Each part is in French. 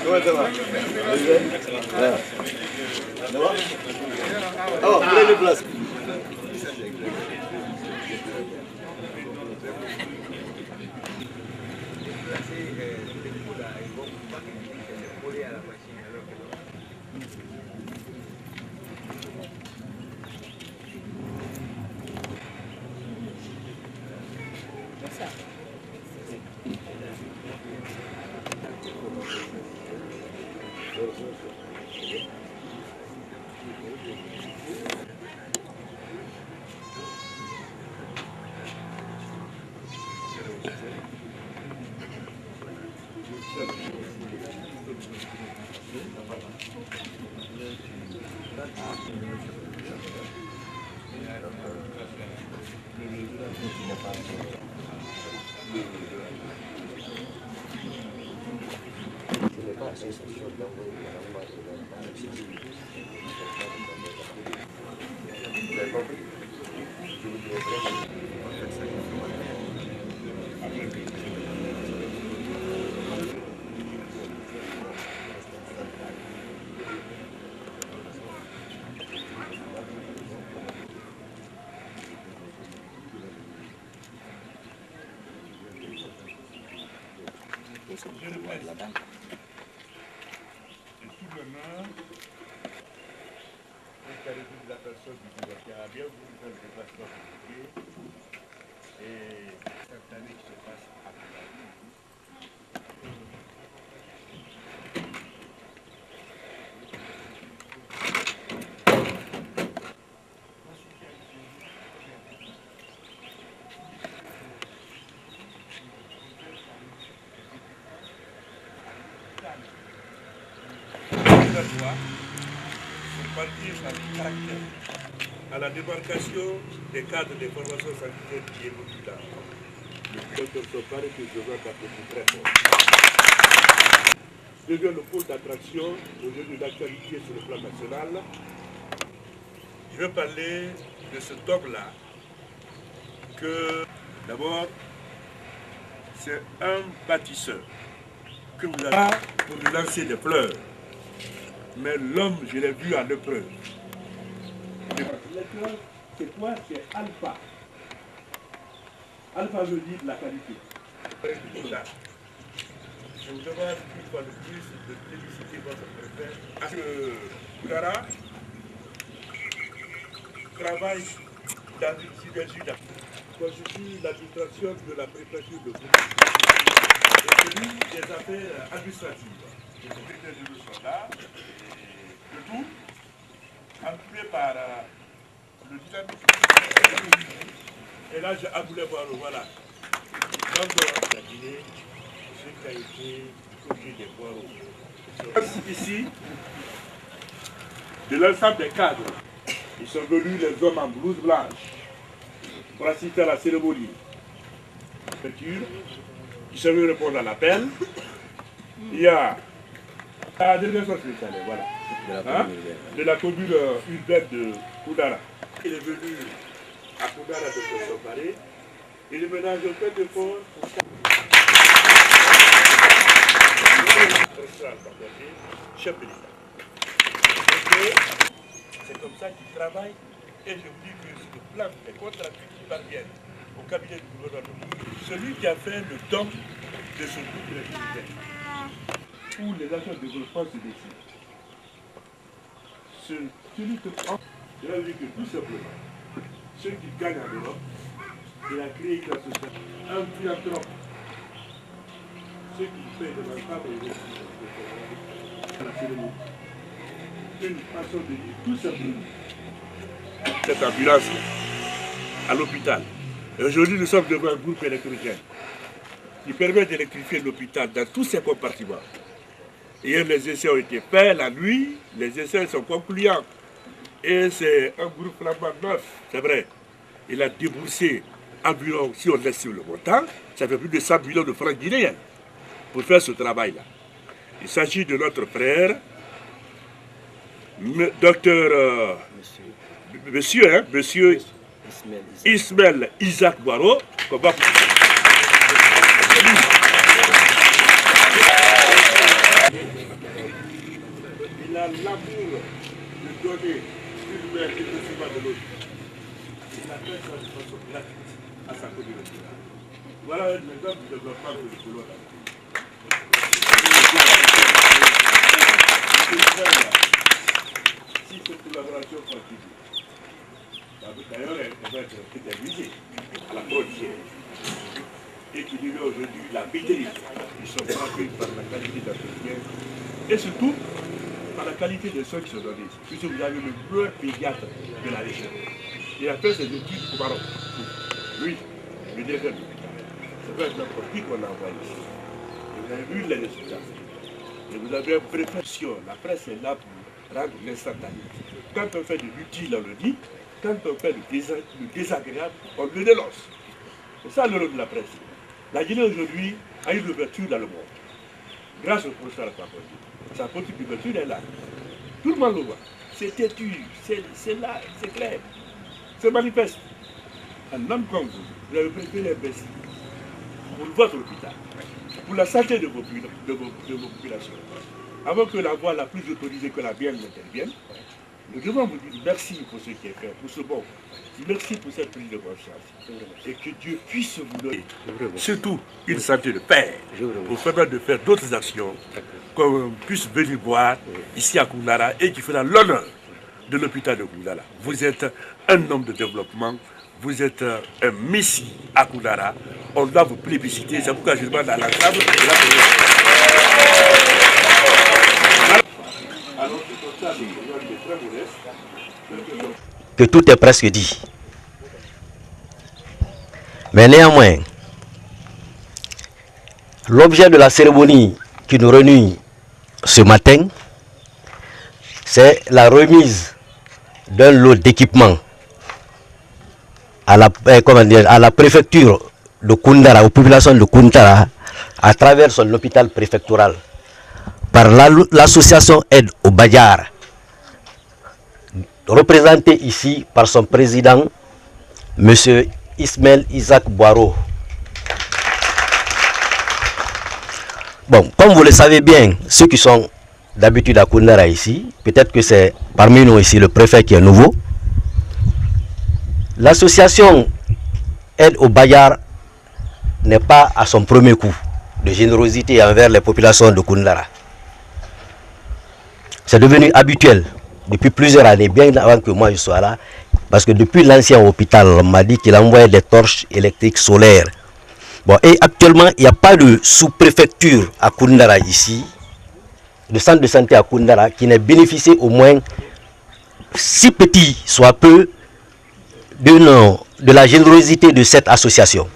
Comment ça va? Ça va? Oh, prenez place. Je le presse. Et tout l'honneur est à l'écoute de la personne qui a bien voulu faire le déplacement et cette année qui se passe à à la débarcation des cadres des formations sanitaires qui évoluent là. Le pilote de Sopare que je vois d'appeler très fort. Devient le pôle d'attraction aujourd'hui de l'actualité sur le plan national. Je veux parler de cet homme-là que d'abord c'est un bâtisseur que vous avez pour lui lancer des fleurs. Mais l'homme, je l'ai vu à l'épreuve. L'épreuve, c'est quoi? C'est alpha. Alpha veut dire la qualité. Je vous demande une fois de plus de féliciter votre préfet. Parce que Boudara travaille dans une synergie constitue l'administration de la préfecture de Boudara. Et celui des affaires administratives. Les secrétaires de nous sont là. Le tout, appuyé par le dynamisme. Et là, je voulais voir, voilà. Donc, la Guinée, ce qui a été côté des poireaux. Ici, de l'ensemble des cadres, ils sont venus, les hommes en blouse blanche, pour assister à la cérémonie. Ils sont venus répondre à l'appel. Il y a la délégation spéciale, voilà. De la commune urbaine de Koudara. Il est venu à Koudara de Sopare. Il est ménage au fait de fort pour ça. Chef de l'État. C'est comme ça qu'il travaille. Et je vous dis que sur le plan des contrats qui parviennent au cabinet du gouvernement, celui qui a fait le don de ce groupe républicain, où les actions de développement se décident. Celui que, je vais dire que tout simplement, ceux qui gagnent en Europe, il a créé une association, un philanthrope. Ceux qui payent de l'ensemble et la cérémonie. Une façon de dire tout simplement. Cette ambulance à l'hôpital. Aujourd'hui, nous sommes devant un groupe électrogène qui permet d'électrifier l'hôpital dans tous ses compartiments. Hier, les essais ont été faits la nuit, les essais sont concluants. Et c'est un groupe flamand neuf, c'est vrai. Il a déboursé environ, si on laisse sur le montant, ça fait plus de 100 millions de francs guinéens pour faire ce travail-là. Il s'agit de notre frère, Docteur Monsieur Ismaël Isaac Boiro, qu'on va... Il a l'amour de donner une mère qui ne suit pas de l'autre. Il a fait ça de façon gratuite à sa communauté. Voilà un exemple de développement que je veux. Si cette collaboration continue, d'ailleurs elle va être éternisée à la frontière. Et qui vivent aujourd'hui la maîtrise. Ils sont frappés par la qualité d'entretien et surtout par la qualité des soins qui sont donnés. Puisque vous avez le meilleur pédiatre de la région. Il a fait ses études au Maroc. Lui, le directeur de l'hôpital. C'est pas n'importe qui qu'on a envoyé ici. Et vous avez vu les résultats. Et vous avez une préparation. La presse est là pour rendre l'instantané. Quand on fait de l'utile, on le dit. Quand on fait le désagréable, on le dénonce. C'est ça le rôle de la presse. La Guinée aujourd'hui a une ouverture dans le monde. Grâce au professeur Al-Fakondi. Sa politique d'ouverture est là. Tout le monde le voit. C'est têtu, c'est là, c'est clair. C'est manifeste. Un homme comme vous avez préféré investir pour votre hôpital, pour la santé de vos populations. Avant que la voie la plus autorisée que la mienne n'intervienne, nous devons vous dire merci pour ce qui est fait, pour ce bon. Merci pour cette prise de conscience. Et que Dieu puisse vous donner, surtout une santé de paix, pour permettre de faire d'autres actions, qu'on puisse venir voir ici à Koundara et qui fera l'honneur de l'hôpital de Koundara. Vous êtes un homme de développement, vous êtes un messie à Koundara. On doit vous plébisciter, c'est pourquoi je demande à l'ensemble de la que tout est presque dit. Mais néanmoins, l'objet de la cérémonie qui nous réunit ce matin, c'est la remise d'un lot d'équipements à la préfecture de Koundara, aux populations de Koundara, à travers son hôpital préfectoral, par l'association Aide au Bayar, représenté ici par son président, M. Ismaël Isaac Boiro. Bon, comme vous le savez bien, ceux qui sont d'habitude à Koundara ici, peut-être que c'est parmi nous ici le préfet qui est nouveau. L'association Aide au Bayar n'est pas à son premier coup de générosité envers les populations de Koundara. C'est devenu habituel depuis plusieurs années, bien avant que moi je sois là, parce que depuis l'ancien hôpital, on m'a dit qu'il envoyait des torches électriques solaires. Bon, et actuellement, il n'y a pas de sous-préfecture à Koundara ici, de centre de santé à Koundara, qui n'ait bénéficié au moins, si petit soit peu, de la générosité de cette association.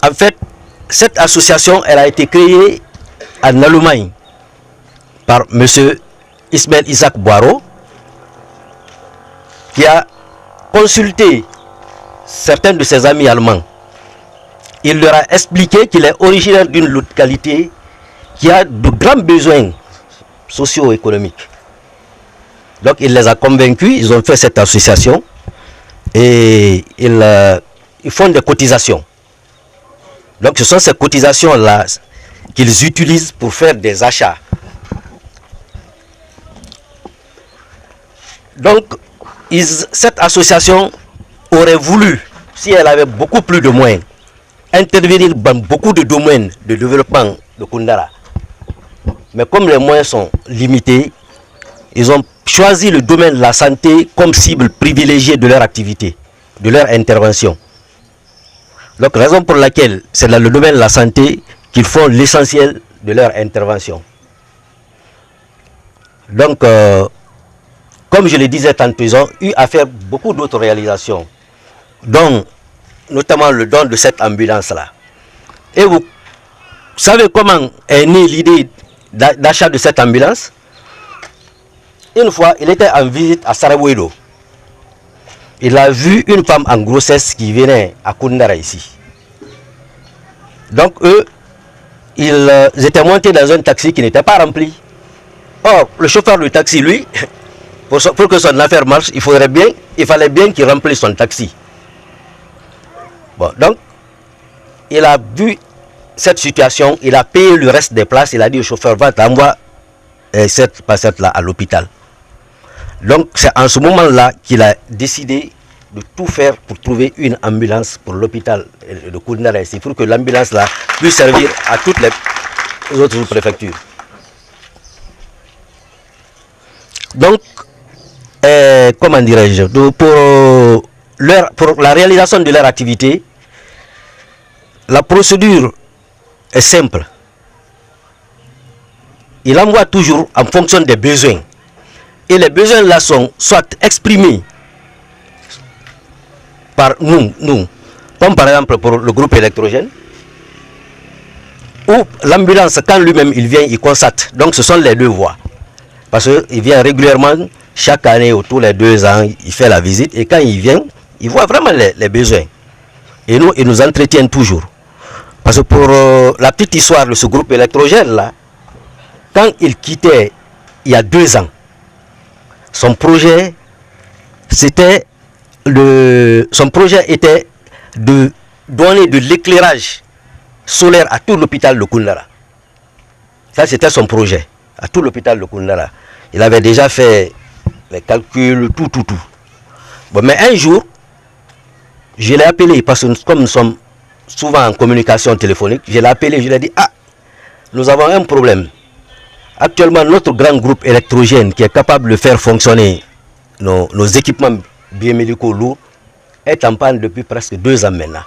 En fait, cette association, elle a été créée en Allemagne par M. Ismaël Isaac Boiro, qui a consulté certains de ses amis allemands. Il leur a expliqué qu'il est originaire d'une localité qui a de grands besoins socio-économiques. Donc il les a convaincus, ils ont fait cette association et ils font des cotisations. Donc ce sont ces cotisations-là qu'ils utilisent pour faire des achats. Donc cette association aurait voulu, si elle avait beaucoup plus de moyens, intervenir dans beaucoup de domaines de développement de Koundara. Mais comme les moyens sont limités, ils ont choisi le domaine de la santé comme cible privilégiée de leur activité, de leur intervention. Donc raison pour laquelle c'est dans le domaine de la santé qu'ils font l'essentiel de leur intervention. Donc, comme je le disais tantôt, ils ont eu à faire beaucoup d'autres réalisations, dont notamment le don de cette ambulance-là. Et vous savez comment est née l'idée d'achat de cette ambulance? Une fois, il était en visite à Sarajevo. Il a vu une femme en grossesse qui venait à Koundara ici. Donc eux, ils étaient montés dans un taxi qui n'était pas rempli. Or, le chauffeur du taxi, lui, pour que son affaire marche, il fallait bien qu'il remplisse son taxi. Bon, donc, il a vu cette situation, il a payé le reste des places, il a dit au chauffeur, va t'envoyer cette patiente-là à l'hôpital. Donc, c'est en ce moment-là qu'il a décidé de tout faire pour trouver une ambulance pour l'hôpital de Koundara ici, pour que l'ambulance-là puisse servir à toutes les autres préfectures. Donc, comment dirais-je, pour la réalisation de leur activité, la procédure est simple. Il envoie toujours en fonction des besoins. Et les besoins là sont soit exprimés par nous, comme par exemple pour le groupe électrogène, ou l'ambulance, quand lui-même il vient, il constate. Donc ce sont les deux voies. Parce qu'il vient régulièrement, chaque année ou tous les 2 ans, il fait la visite. Et quand il vient, il voit vraiment les besoins. Et nous, il nous entretient toujours. Parce que pour la petite histoire de ce groupe électrogène là, quand il quittait il y a 2 ans, son projet était de donner de l'éclairage solaire à tout l'hôpital de Koundara. Ça c'était son projet, à tout l'hôpital de Koundara. Il avait déjà fait les calculs, tout. Bon, mais un jour, je l'ai appelé, parce que comme nous sommes souvent en communication téléphonique, je l'ai appelé, je lui ai dit, ah, nous avons un problème. Actuellement, notre grand groupe électrogène qui est capable de faire fonctionner nos équipements biomédicaux lourds est en panne depuis presque 2 ans maintenant.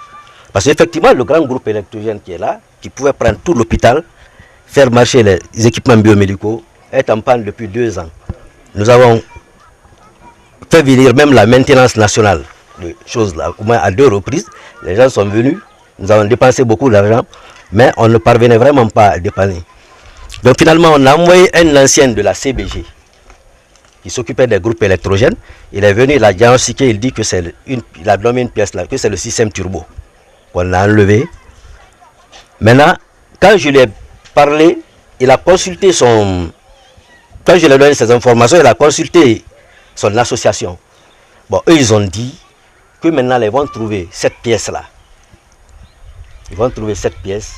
Parce qu'effectivement, le grand groupe électrogène qui est là, qui pouvait prendre tout l'hôpital, faire marcher les équipements biomédicaux, est en panne depuis 2 ans. Nous avons fait venir même la maintenance nationale de choses là, au moins à 2 reprises. Les gens sont venus, nous avons dépensé beaucoup d'argent, mais on ne parvenait vraiment pas à dépanner. Donc finalement, on a envoyé un ancien de la CBG qui s'occupait des groupes électrogènes. Il est venu, il a diagnostiqué, il dit que c'est il a nommé une pièce là, que c'est le système turbo qu'on a enlevé. Maintenant, quand je lui ai parlé, il a consulté son... Quand je lui ai donné ces informations, il a consulté son association. Bon, eux, ils ont dit que maintenant, ils vont trouver cette pièce-là. Ils vont trouver cette pièce.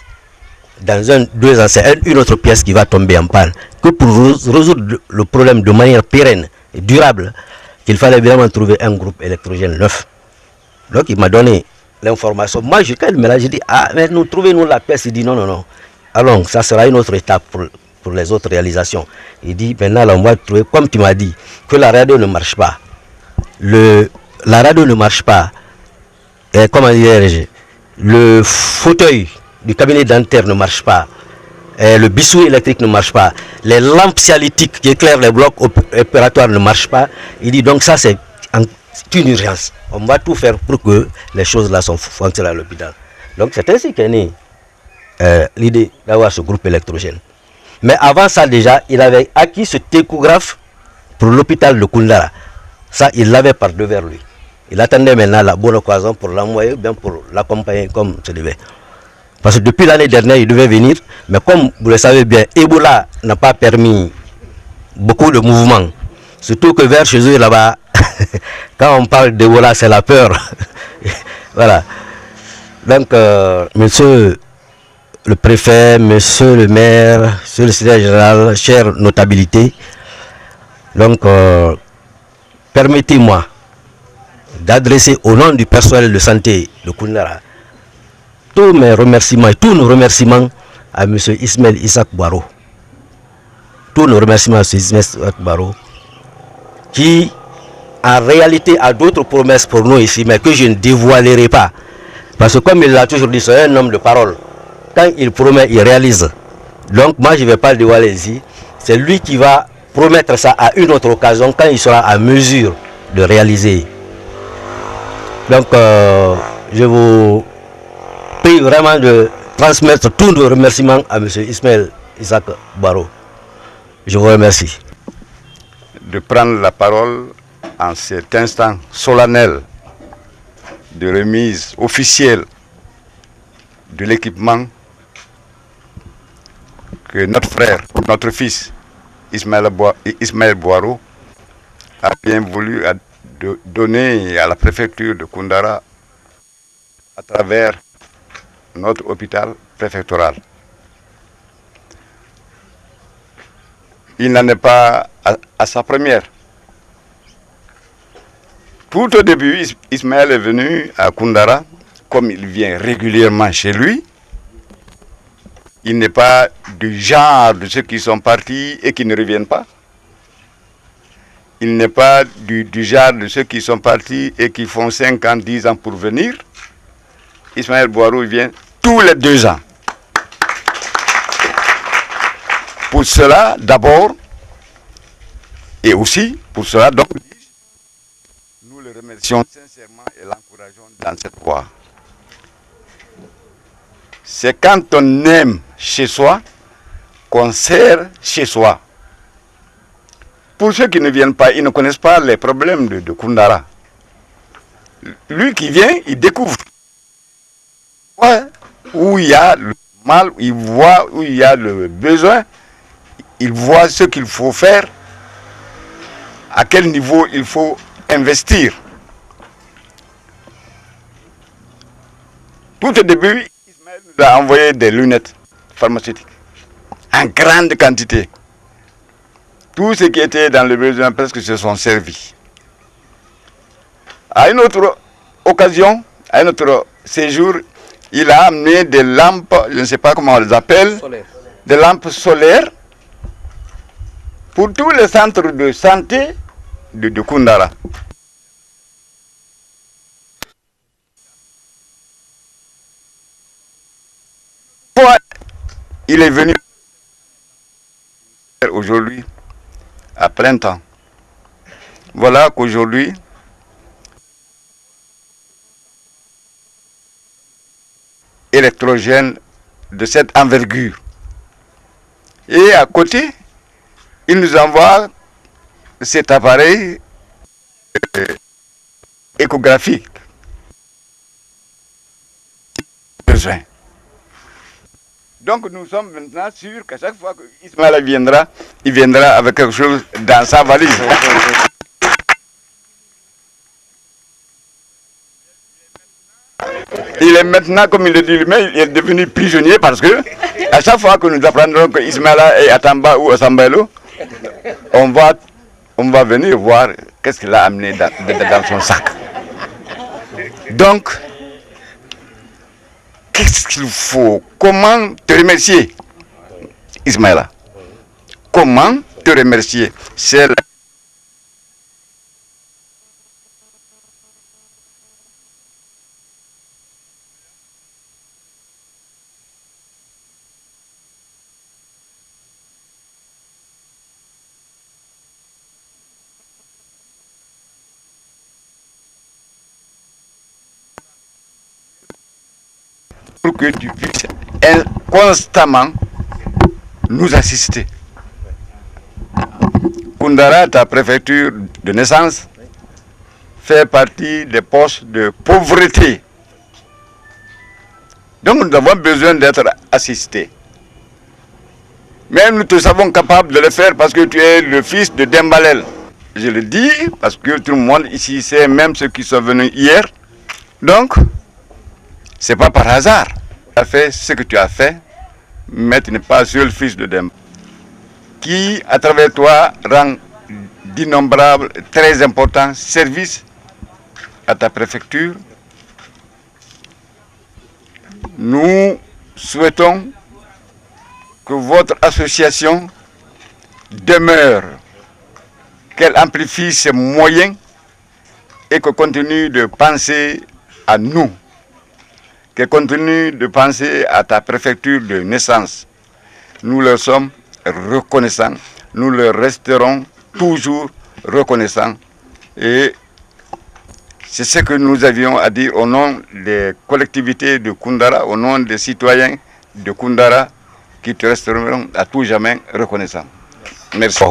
Dans 2 ans, c'est une autre pièce qui va tomber en panne. Que pour résoudre le problème de manière pérenne et durable, qu'il fallait vraiment trouver un groupe électrogène neuf. Donc, il m'a donné l'information. Moi, quand il me l'a, j'ai dit, ah, mais nous trouvez-nous la pièce. Il dit, non. Alors, ça sera une autre étape pour les autres réalisations. Il dit, maintenant, là, on va trouver, comme tu m'as dit, que la radio ne marche pas. La radio ne marche pas. Et comment dirais-je, le fauteuil du cabinet dentaire ne marche pas. Le bissou électrique ne marche pas. Les lampes cialytiques qui éclairent les blocs opératoires ne marchent pas. Il dit, donc ça, c'est une urgence. On va tout faire pour que les choses là fonctionnent à l'hôpital. Donc c'est ainsi qu'est née l'idée d'avoir ce groupe électrogène. Mais avant ça déjà, il avait acquis ce téchographe pour l'hôpital de Koundara. Ça, il l'avait par devers lui. Il attendait maintenant la bonne occasion pour l'envoyer, bien pour l'accompagner comme se devait. Parce que depuis l'année dernière, il devait venir. Mais comme vous le savez bien, Ebola n'a pas permis beaucoup de mouvements. Surtout que vers chez eux là-bas, quand on parle d'Ebola, c'est la peur. Voilà. Donc, monsieur le préfet, monsieur le maire, monsieur le secrétaire général, chère notabilité, donc, permettez-moi d'adresser au nom du personnel de santé de Koundara tous mes remerciements et tous nos remerciements à M. Ismaël Isaac Baro. Tous nos remerciements à M. Ismaël Isaac Baro, qui en réalité a d'autres promesses pour nous ici, mais que je ne dévoilerai pas. Parce que comme il l'a toujours dit, c'est un homme de parole. Quand il promet, il réalise. Donc moi, je ne vais pas le dévoiler ici. C'est lui qui va promettre ça à une autre occasion, quand il sera à mesure de réaliser. Donc, je vous prie vraiment de transmettre tous nos remerciements à M. Ismaël Isaac Baro. Je vous remercie. De prendre la parole en cet instant solennel de remise officielle de l'équipement que notre frère, notre fils, Ismaël Boiro a bien voulu donner à la préfecture de Koundara, à travers notre hôpital préfectoral. Il n'en est pas à sa première. Tout au début, Ismaël est venu à Koundara, comme il vient régulièrement chez lui. Il n'est pas du genre de ceux qui sont partis et qui ne reviennent pas. Il n'est pas du genre de ceux qui sont partis et qui font 5 ans, 10 ans pour venir. Ismaël Boiro vient tous les 2 ans. Pour cela, d'abord, et aussi pour cela, donc, nous le remercions sincèrement et l'encourageons dans cette voie. C'est quand on aime chez soi qu'on sert chez soi. Pour ceux qui ne viennent pas, ils ne connaissent pas les problèmes de Koundara. Lui qui vient, il découvre où il y a le mal, il voit où il y a le besoin, il voit ce qu'il faut faire, à quel niveau il faut investir. Tout au début, Ismaël nous a envoyé des lunettes pharmaceutiques en grande quantité. Tout ce qui était dans le besoin presque se sont servis. À une autre occasion, à un autre séjour, il a amené des lampes, je ne sais pas comment on les appelle, des lampes solaires pour tous les centres de santé de Koundara. Il est venu aujourd'hui à plein temps. Voilà qu'aujourd'hui, électrogène de cette envergure. Et à côté, il nous envoie cet appareil échographique. Besoin. Donc nous sommes maintenant sûrs qu'à chaque fois que Ismaël viendra, il viendra avec quelque chose dans sa valise. Il est maintenant, comme il le dit lui-même, il est devenu prisonnier parce que à chaque fois que nous apprendrons que Ismaël est à Tamba ou à Sambelo, on va venir voir qu'est-ce qu'il a amené dans son sac. Donc, qu'est-ce qu'il faut? Comment te remercier, Ismaël? Comment te remercier? C'est la... pour que tu puisses constamment nous assister. Koundara, ta préfecture de naissance, fait partie des postes de pauvreté. Donc nous avons besoin d'être assistés. Mais nous te savons capables de le faire parce que tu es le fils de Dembalel. Je le dis parce que tout le monde ici sait, même ceux qui sont venus hier. Donc, c'est pas par hasard. Tu as fait ce que tu as fait, mais tu n'es pas seul fils de Dembalel. Qui, à travers toi, rend d'innombrables, très importants services à ta préfecture. Nous souhaitons que votre association demeure, qu'elle amplifie ses moyens et qu'elle continue de penser à nous, qu'elle continue de penser à ta préfecture de naissance. Nous leur sommes reconnaissants, nous leur resterons toujours reconnaissants. Et c'est ce que nous avions à dire au nom des collectivités de Koundara, au nom des citoyens de Koundara, qui te resteront à tout jamais reconnaissants. Merci.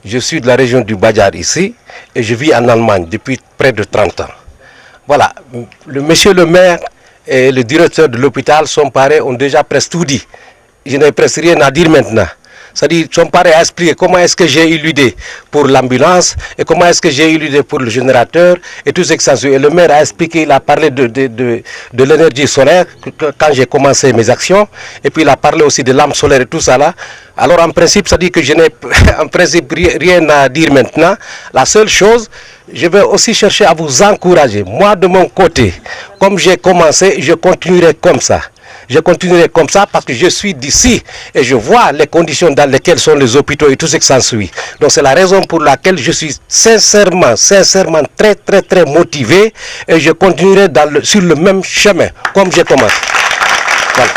Je suis de la région du Badjar ici et je vis en Allemagne depuis près de 30 ans. Voilà, monsieur le maire et le directeur de l'hôpital sont parés, ont déjà presque tout dit. Je n'ai presque rien à dire maintenant. C'est-à-dire, son père a expliqué comment est-ce que j'ai eu l'idée pour l'ambulance et comment est-ce que j'ai eu l'idée pour le générateur et tout ce que ça suit. Et le maire a expliqué, il a parlé de l'énergie solaire quand j'ai commencé mes actions. Et puis il a parlé aussi de lampes solaires et tout ça là. Alors en principe, ça dit que je n'ai en principe rien à dire maintenant. La seule chose, je vais aussi chercher à vous encourager. Moi, de mon côté, comme j'ai commencé, je continuerai comme ça. Je continuerai comme ça parce que je suis d'ici et je vois les conditions dans lesquelles sont les hôpitaux et tout ce qui s'ensuit. Donc c'est la raison pour laquelle je suis sincèrement très motivé et je continuerai sur le même chemin comme j'ai commencé. Voilà.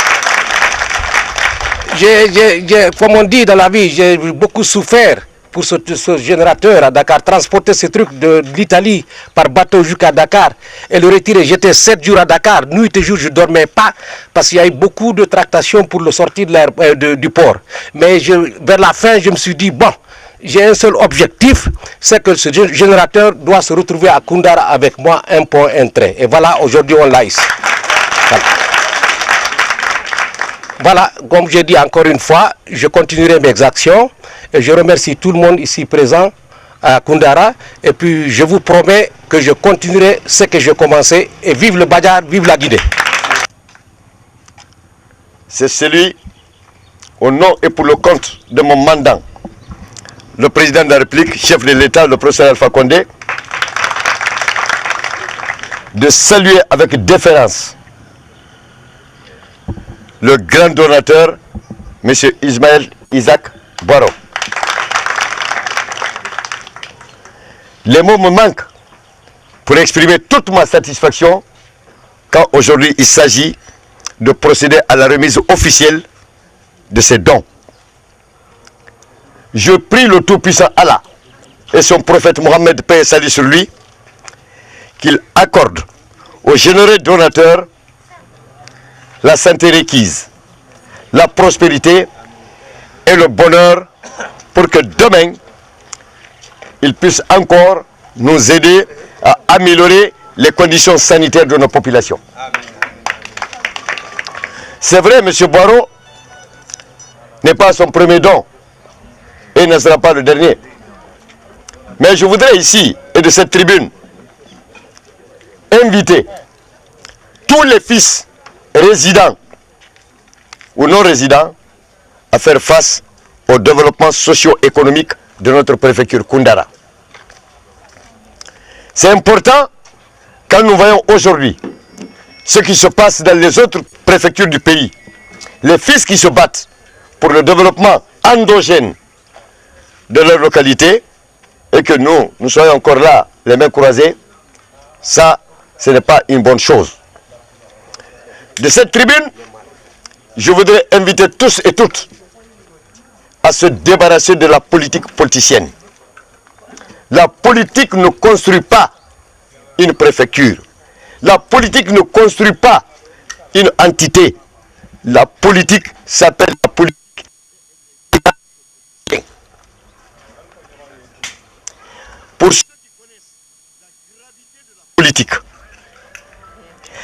Comme on dit dans la vie, j'ai beaucoup souffert pour ce générateur à Dakar, transporter ces trucs de l'Italie par bateau jusqu'à Dakar et le retirer. J'étais 7 jours à Dakar, nuit et jour, je ne dormais pas parce qu'il y a eu beaucoup de tractations pour le sortir du port. Mais vers la fin, je me suis dit, bon, j'ai un seul objectif, c'est que ce générateur doit se retrouver à Koundara avec moi, un point, un trait. Et voilà, aujourd'hui, on l'a ici. Voilà, comme j'ai dit encore une fois, je continuerai mes actions et je remercie tout le monde ici présent à Koundara et puis je vous promets que je continuerai ce que j'ai commencé et vive le Badjar, vive la Guinée. C'est celui, au nom et pour le compte de mon mandant, le président de la République, chef de l'État, le professeur Alpha Condé, de saluer avec déférence le grand donateur, M. Ismaël Isaac Boiro. Les mots me manquent pour exprimer toute ma satisfaction quand aujourd'hui il s'agit de procéder à la remise officielle de ces dons. Je prie le Tout-Puissant Allah et son prophète Mohammed, paix et salut sur lui, qu'il accorde aux généreux donateurs la santé requise, la prospérité et le bonheur pour que demain, ils puissent encore nous aider à améliorer les conditions sanitaires de nos populations. C'est vrai, M. Boiro n'est pas son premier don et ne sera pas le dernier. Mais je voudrais ici et de cette tribune inviter tous les fils résidents ou non résidents à faire face au développement socio-économique de notre préfecture Koundara. C'est important quand nous voyons aujourd'hui ce qui se passe dans les autres préfectures du pays. Les fils qui se battent pour le développement endogène de leur localité et que nous soyons encore là, les mains croisées, ça, ce n'est pas une bonne chose. De cette tribune, je voudrais inviter tous et toutes à se débarrasser de la politique politicienne. La politique ne construit pas une préfecture. La politique ne construit pas une entité. La politique s'appelle la politique. Pour ceux qui connaissent la gravité de la politique,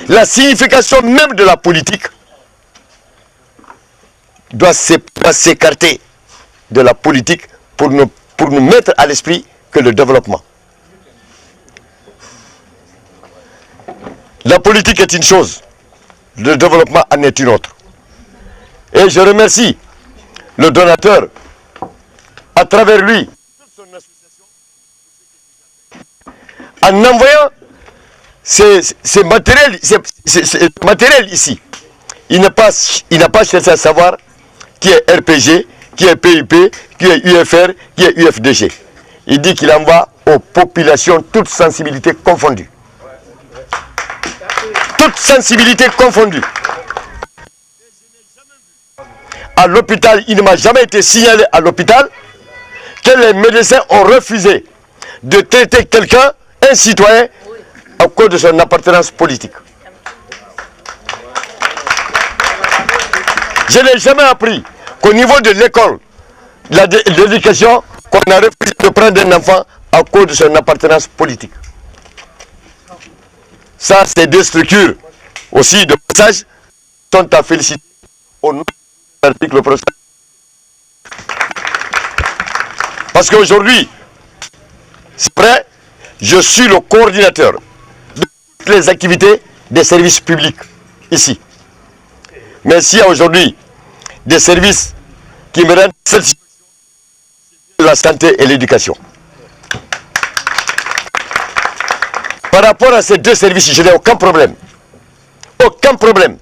la signification même de la politique doit s'écarter de la politique pour nous mettre à l'esprit que le développement. La politique est une chose, le développement en est une autre. Et je remercie le donateur, à travers lui, toute son association, en envoyant ces matériels ici. Il n'a pas cherché à savoir qui est RPG, qui est PIP, qui est UFR, qui est UFDG. Il dit qu'il envoie aux populations toutes sensibilités confondues. Toutes sensibilités confondues. À l'hôpital, il ne m'a jamais été signalé à l'hôpital que les médecins ont refusé de traiter quelqu'un, un citoyen, à cause de son appartenance politique. Je n'ai jamais appris qu'au niveau de l'école, de l'éducation, qu'on a refusé de prendre un enfant à cause de son appartenance politique. Ça, c'est deux structures aussi de passage sont à féliciter au nom de l'article procès. Parce qu'aujourd'hui, c'est vrai, je suis le coordinateur de toutes les activités des services publics ici. Mais s'il y a aujourd'hui des services qui me rendent satisfaction, la santé et l'éducation. Par rapport à ces deux services, je n'ai aucun problème. Aucun problème.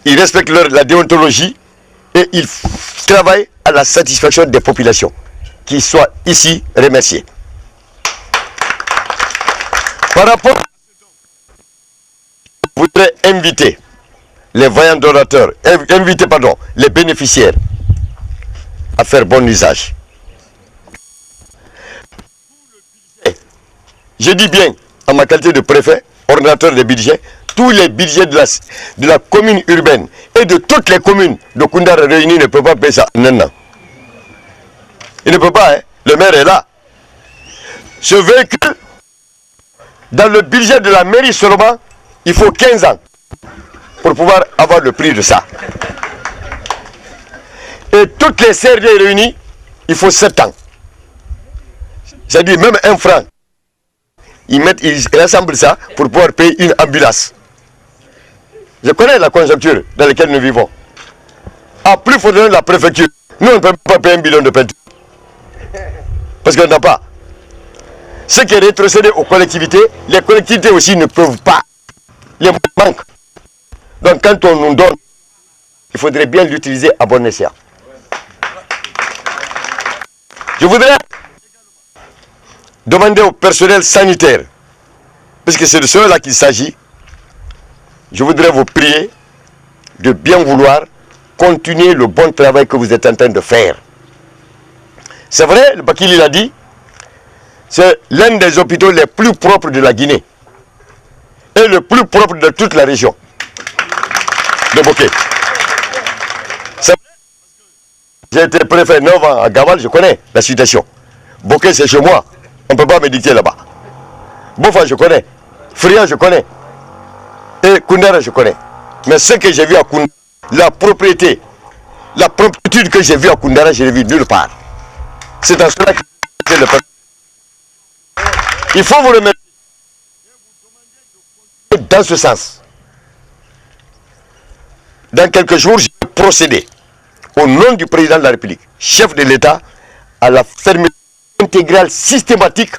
Ils respectent la déontologie et ils travaillent à la satisfaction des populations. Qu'ils soient ici remerciés. Par rapport, je voudrais inviter les voyants donateurs, les bénéficiaires à faire bon usage. Je dis bien, en ma qualité de préfet, ordonnateur des budgets, tous les budgets de la commune urbaine et de toutes les communes de Koundara réunies ne peuvent pas payer ça en un an. Il ne peut pas, hein. Le maire est là. Ce véhicule, dans le budget de la mairie seulement, il faut 15 ans pour pouvoir avoir le prix de ça. Et toutes les CRD réunies, il faut 7 ans. C'est-à-dire même un franc. Ils rassemblent ça pour pouvoir payer une ambulance. Je connais la conjoncture dans laquelle nous vivons. À plus il faut donner la préfecture. Nous, on ne peut pas payer 1 million de peinture. Parce qu'on n'a pas. Ce qui est rétrocédé aux collectivités, les collectivités aussi ne peuvent pas. Les manquent. Donc quand on nous donne, il faudrait bien l'utiliser à bon escient. Je voudrais demander au personnel sanitaire, puisque c'est de cela qu'il s'agit, je voudrais vous prier de bien vouloir continuer le bon travail que vous êtes en train de faire. C'est vrai, le Bakili l'a dit, c'est l'un des hôpitaux les plus propres de la Guinée et le plus propre de toute la région de Boké. J'ai été préfet 9 ans à Gaval, je connais la situation. Boké, c'est chez moi. On ne peut pas me dicter là-bas. Bofa, je connais. Fria, je connais. Et Koundara, je connais. Mais ce que j'ai vu à Koundara, la propriété, la promptitude que j'ai vue à Koundara, je ne l'ai vu nulle part. C'est en cela que je le fais. Il faut vous remercier dans ce sens. Dans quelques jours, je vais procéder au nom du président de la République, chef de l'État, à la fermeture intégrale systématique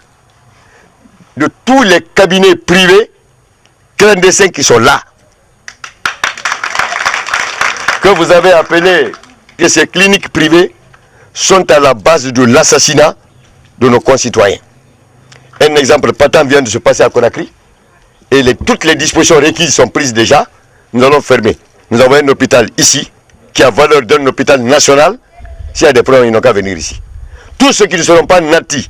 de tous les cabinets privés clandestins qui sont là. Que vous avez appelé que ces cliniques privées sont à la base de l'assassinat de nos concitoyens. Un exemple patent vient de se passer à Conakry et toutes les dispositions requises sont prises déjà. Nous allons fermer. Nous avons un hôpital ici qui a valeur d'un hôpital national. S'il y a des problèmes, ils n'ont qu'à venir ici. Tous ceux qui ne seront pas nantis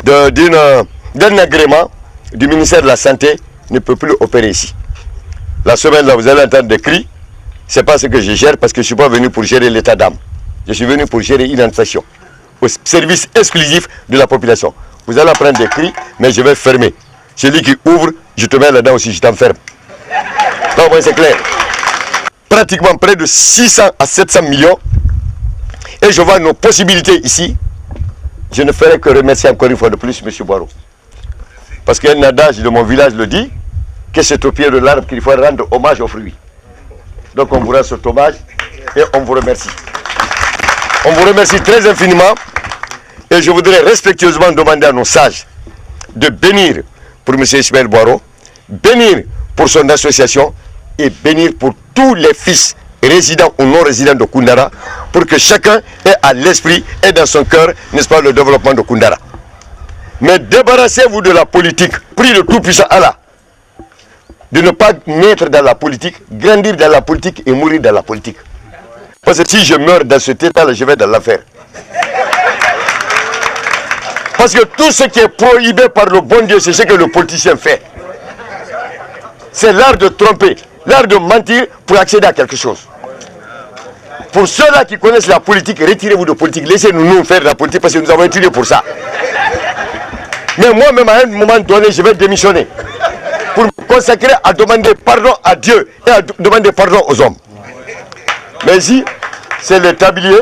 d'un agrément du ministère de la Santé ne peuvent plus opérer ici. La semaine là, vous allez entendre des cris. Ce n'est pas ce que je gère parce que je ne suis pas venu pour gérer l'état d'âme. Je suis venu pour gérer une administration au service exclusif de la population. Vous allez prendre des cris, mais je vais fermer. Celui qui ouvre, je te mets là-dedans aussi, je t'enferme. Donc, c'est clair. Pratiquement près de 600 à 700 millions. Et je vois nos possibilités ici. Je ne ferai que remercier encore une fois de plus M. Boireau. Parce qu'un adage de mon village le dit, que c'est au pied de l'arbre qu'il faut rendre hommage aux fruits. Donc on vous rend cet hommage et on vous remercie. On vous remercie très infiniment. Et je voudrais respectueusement demander à nos sages de bénir pour M. Ismaël Boireau, bénir pour son association et bénir pour tous les fils résidents ou non résidents de Koundara, pour que chacun ait à l'esprit et dans son cœur, n'est-ce pas, le développement de Koundara. Mais débarrassez-vous de la politique, prie le tout-puissant Allah, de ne pas naître dans la politique, grandir dans la politique et mourir dans la politique. Parce que si je meurs dans cet état-là, je vais dans l'enfer. Parce que tout ce qui est prohibé par le bon Dieu, c'est ce que le politicien fait. C'est l'art de tromper, l'art de mentir pour accéder à quelque chose. Pour ceux-là qui connaissent la politique, retirez-vous de politique. Laissez-nous nous faire la politique parce que nous avons étudié pour ça. Mais moi-même, à un moment donné, je vais démissionner. Pour me consacrer à demander pardon à Dieu et à demander pardon aux hommes. Mais ici, c'est le tablier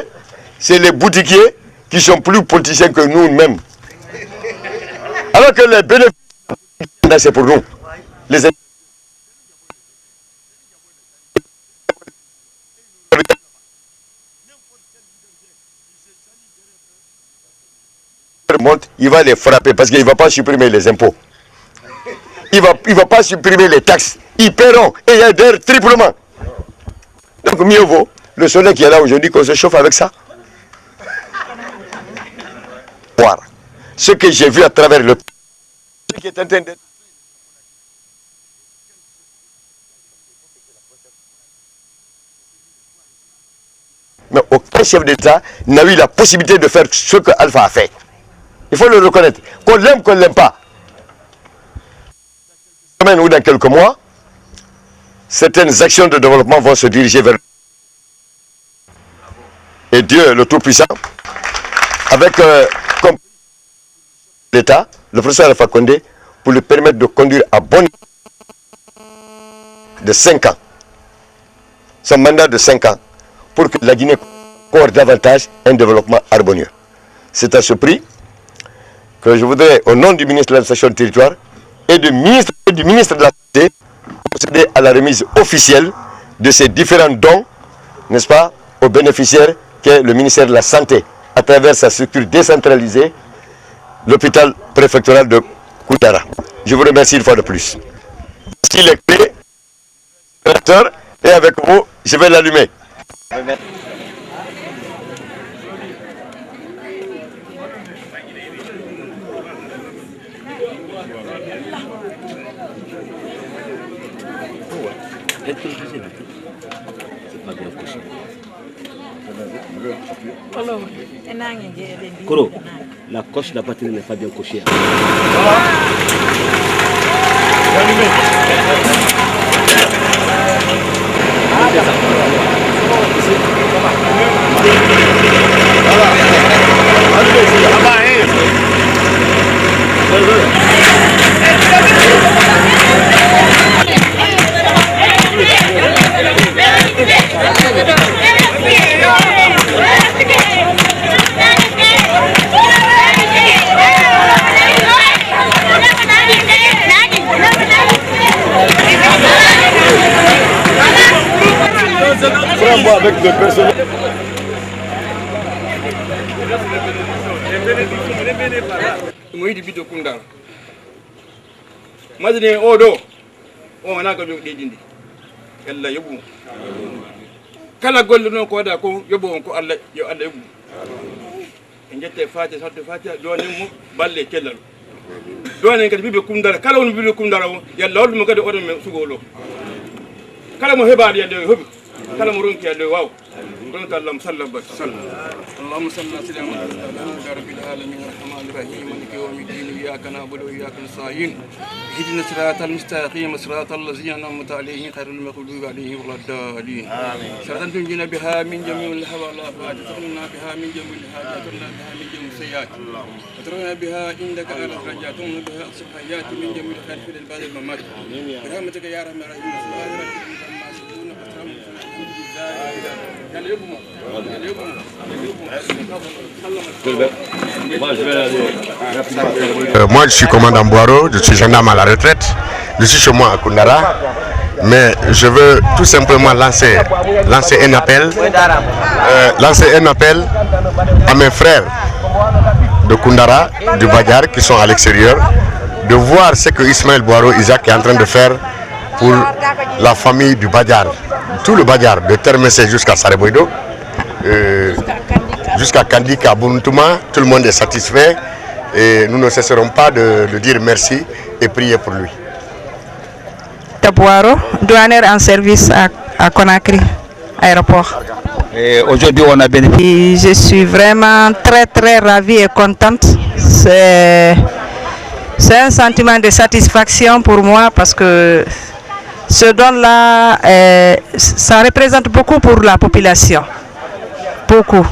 c'est les boutiquiers qui sont plus politiciens que nous-mêmes. Alors que les bénéfices, c'est pour nous. Les il va les frapper parce qu'il ne va pas supprimer les impôts. Il ne va pas supprimer les taxes. Ils paieront et il y a d'ailleurs triplement. Donc mieux vaut le soleil qui est là aujourd'hui qu'on se chauffe avec ça. Voir ce que j'ai vu à travers le qui est en train de... Mais aucun chef d'État n'a eu la possibilité de faire ce que Alpha a fait. Il faut le reconnaître. Qu'on l'aime, qu'on ne l'aime pas. Ou dans quelques mois, certaines actions de développement vont se diriger vers... Et Dieu, le Tout-Puissant, avec comme l'État, le professeur Alpha Condé, pour lui permettre de conduire à bon de 5 ans. Son mandat de 5 ans, pour que la Guinée porte davantage un développement harmonieux. C'est à ce prix que je voudrais, au nom du ministre de l'Administration du Territoire et du ministre de la Santé, procéder à la remise officielle de ces différents dons, n'est-ce pas, aux bénéficiaires qu'est le ministère de la Santé, à travers sa structure décentralisée, l'hôpital préfectoral de Koutara. Je vous remercie une fois de plus. Voici les clés, et avec vous, je vais l'allumer. Koro, la coche de la batterie n'est pas bien cochée. Avec des personnes. Moïdi bito kunda madine odo o na ga do dindi yalla yobu kala gollu non ko da ko yobo ko Allah yo Allah yobu ngete fati sadde fati do ni mu balle kellal do ne ngati bibe kunda kala won bibe kunda yalla wol mo gade odo men sugolo kala mo hebaade yalla hobi kala mo ronki yalla waw رضي الله صلى الله عليه اللهم صل على سيدنا محمد رب العالمين الرحمن الرحيم مالك يوم الدين اياك نعبد واياك نستعين اهدنا الصراط المستقيم صراط الذين انعمت عليهم غير المغضوب عليهم ولا الضالين صراط تنجينا بها من جميع الهوى والافات تغننا بها من جميع الحاجات وترنا بها من جميع السيئات وترنا بها عندك على الدرجات ومن بها اقصى الحيات من جميع الخير في البلد الممات برحمتك يا ارحم الراحمين Moi je suis commandant Boiro, je suis gendarme à la retraite, je suis chez moi à Koundara, mais je veux tout simplement lancer un appel à mes frères de Koundara, du Badiar qui sont à l'extérieur, de voir ce que Ismaël Boiro Isaac est en train de faire pour la famille du Badiar. Tout le Badiar, de Termessé jusqu'à Sareboido, jusqu'à Kandika, Buntouma, tout le monde est satisfait et nous ne cesserons pas de dire merci et prier pour lui. Boiro, douanier en service à Conakry, aéroport. Et aujourd'hui, on a bénéficié. Je suis vraiment très ravie et contente. C'est un sentiment de satisfaction pour moi parce que ce don-là, ça représente beaucoup pour la population. Beaucoup.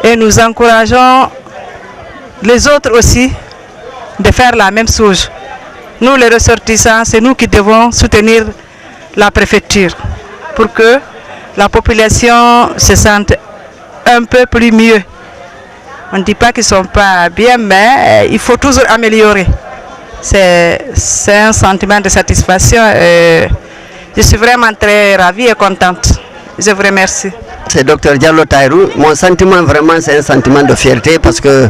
Et nous encourageons les autres aussi de faire la même chose. Nous, les ressortissants, c'est nous qui devons soutenir la préfecture pour que la population se sente un peu plus mieux. On ne dit pas qu'ils ne sont pas bien, mais il faut toujours améliorer. C'est un sentiment de satisfaction. Je suis vraiment très ravie et contente. Je vous remercie. C'est Dr Diallo Taïrou. Mon sentiment vraiment c'est un sentiment de fierté parce que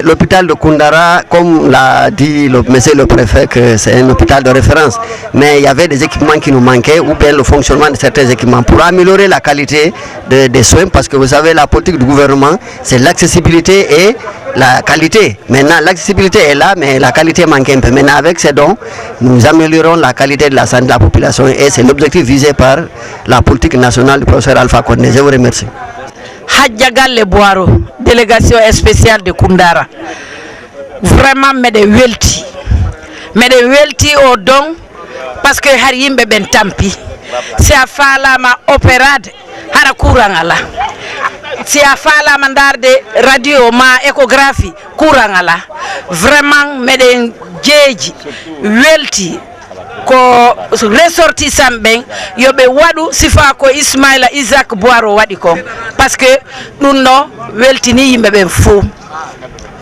l'hôpital de Koundara, comme l'a dit monsieur le préfet, que c'est un hôpital de référence, mais il y avait des équipements qui nous manquaient ou bien le fonctionnement de certains équipements pour améliorer la qualité des soins, parce que vous savez la politique du gouvernement c'est l'accessibilité et la qualité. Maintenant l'accessibilité est là mais la qualité manque un peu. Maintenant avec ces dons nous améliorons la qualité de la santé de la population et c'est l'objectif visé par la politique nationale du professeur Alpha Condé. Je vous remercie. Hadja Galle Boiro, délégation spéciale de Koundara. Vraiment, mais de welti. Mais de welti au don, parce que Harimbe Ben Tampi. C'est à faire ma opérade, Hara Kourangala. C'est à faire la mandar de radio, ma échographie, Kourangala. Vraiment, mais de djeji, welti. Ko ressortissant ben yobe wadu sifa ko Ismaila Isaac Boiro wadi ko parce que dum no weltini yimbe ben fo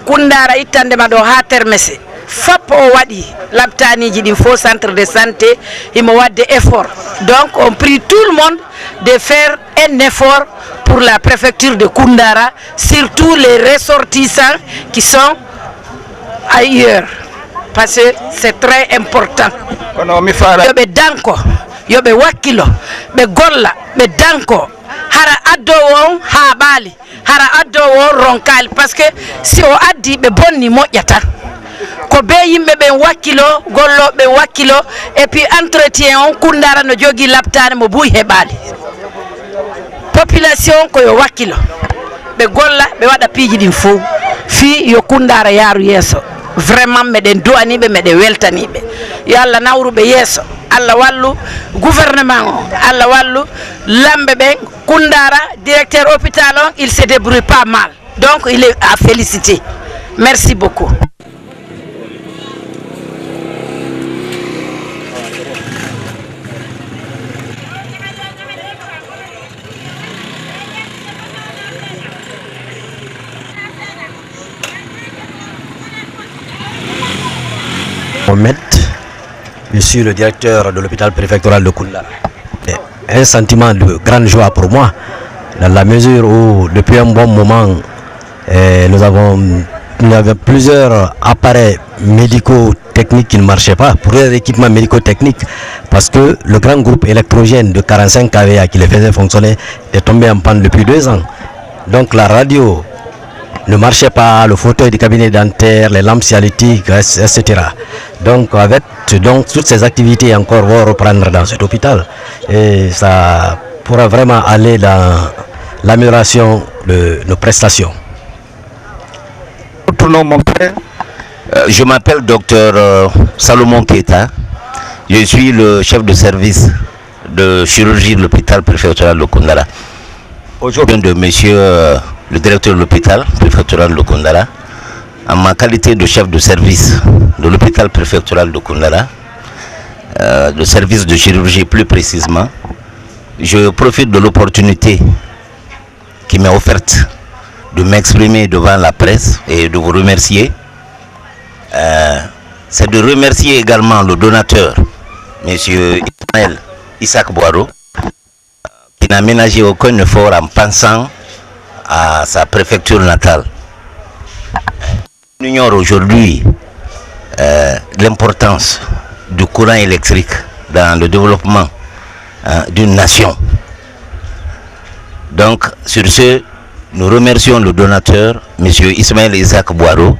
Koundara ittande ma do ha termese fap o wadi labtaniji din fo centre de santé imo wadde effort. Donc on prie tout le monde de faire un effort pour la préfecture de Koundara, surtout les ressortissants qui sont ailleurs. Parce que c'est très important. Yobe danko, yobe wakilo, be golla, be danko. Hara addo won ha bali, hara addo won ronkal. Parce que si o addi be bonni moƴƴata. Ko be yimbe be wakilo, gollo be wakilo, et puis entretien on Koundara no jogi laptane mo buy heɓali. Population ko yo wakilo, be golla, be wada piiji din fo. Fi yo Koundara yaru yeso. Vraiment meɗen du'aniɓe meɗen weltaniɓe yo Allah nawruɓe yeeso, Allah wallu gouvernement o, Allah wallu lamɓe ɓen. Koundara directeur hôpital on il se débrouille pas mal, donc il est à féliciter. Merci beaucoup. Je suis le directeur de l'hôpital préfectoral de Koundara. Un sentiment de grande joie pour moi, dans la mesure où depuis un bon moment, nous avons plusieurs appareils médico-techniques qui ne marchaient pas, pour les équipements médico-techniques, parce que le grand groupe électrogène de 45 kVA qui les faisait fonctionner est tombé en panne depuis 2 ans. Donc la radio ne marchait pas, le fauteuil du cabinet dentaire, les lampes cialytiques, etc. Donc avec toutes ces activités encore vont reprendre dans cet hôpital et ça pourra vraiment aller dans l'amélioration de nos prestations. Votre nom, mon frère? Je m'appelle Dr Salomon Keita. Je suis le chef de service de chirurgie de l'hôpital préfectoral de Koundara. Aujourd'hui, de monsieur le directeur de l'hôpital préfectoral de Koundara, en ma qualité de chef de service de l'hôpital préfectoral de Koundara, de service de chirurgie plus précisément, je profite de l'opportunité qui m'est offerte de m'exprimer devant la presse et de vous remercier. C'est de remercier également le donateur, M. Ismaël Isaac Boiro, qui n'a ménagé aucun effort en pensant à sa préfecture natale. On ignore aujourd'hui l'importance du courant électrique dans le développement d'une nation. Donc, sur ce, nous remercions le donateur, M. Ismaël Isaac Boiro,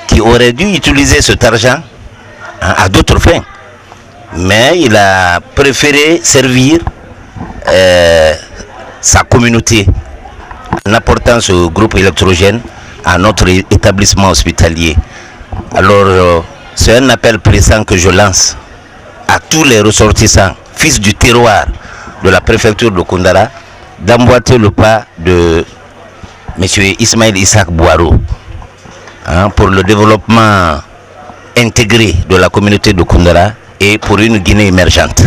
qui aurait dû utiliser cet argent à d'autres fins. Mais il a préféré servir sa communauté en apportant ce groupe électrogène à notre établissement hospitalier. Alors, c'est un appel pressant que je lance à tous les ressortissants, fils du terroir de la préfecture de Koundara, d'emboîter le pas de M. Ismaël Isaac Boiro pour le développement intégré de la communauté de Koundara et pour une Guinée émergente.